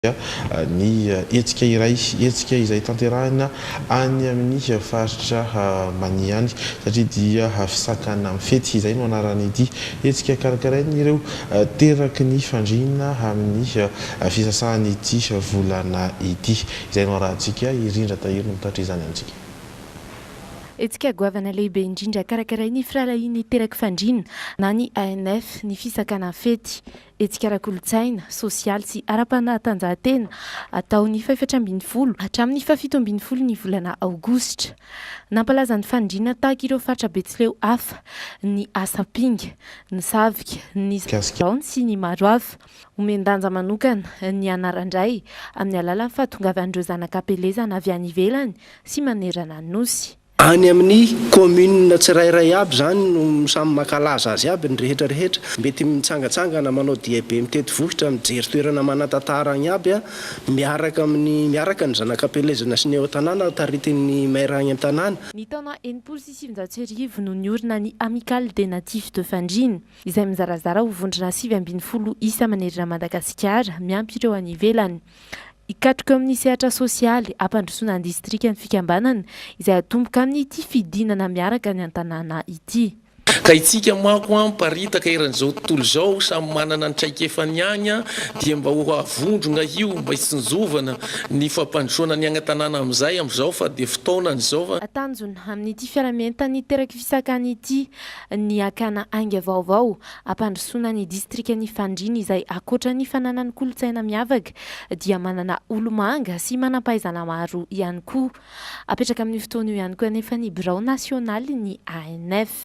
Ny hetsika iray hetsika izay tanterahina any amin'ny faritra Maniany satria dia fisakana amin'ny fety izay no anaran'ity hetsika karakarainy ireo teraky ny fandriana amin'ny fisasahan'ity volana ity izay no arahantsika irindra tahiry no mitatra izany amintsika. Hetsika goavana lehibe indrindra karakarainy firalainy teraky fandriana na ny ANF ny fisakana fety hetsika ara-kolotsaina sosialy sy ara-panatanjahantena atao ny 17 hatramin'ny 17 ny volana aogositra. Nampalaza ny fandriana tahaka ireo faritra Betsileo hafa, ny Asapinga, ny Savika, ny Gaon sy ny maro hafa. Omendanja manokana ny anarandray amin'ny alalan'ny fahatongavan'ireo zanak'ampelezana avy any ivelany sy manerana nosy. Any amin'ny commune tsirairay aby zany no samy makalaza azy aby ny rehetrarehetra mety mitsangatsangana manao diabe mitety vohitra mijery toerana manatantara agny aby miaraka ny zanak'ampelezana sy ny eo tanàna taritin'ny maire agny amin'ny tanàna. Ny taona 1990 no niorina ny Amicale des Natifs de Fandrina izay mizarazara ho vondrona 7 isa manerana Madagasikara miampy ireo any ivelany. Ikatroka amin'ny sehatra sosialy ampandrosoana ny distrika ny fikambanana izay atomboka amin'ity fidinana miaraka ny an-tanàna ity. Ka itsika mako paritaka eran'izao tontolo izao samy manana ny traikefany agny dia mba ho avondrona io mba hitsinjovana ny fampandrosoana ny agnan-tanàna amin'izay amin'izao fa dia fotoanany izao. Atanjona amin'ity fiaramentany teraky fisakany ity ny akana ainga vaovao ampandrosoana ny distrika ny Fandrina izay akoatra ny fananany kolotsaina miavaka dia manana olomanga sy manam-pahaizana maro ihany koa. Apetraka amin'ny fotoana io ihany koa anefa ny birao nasionaly ny ANF.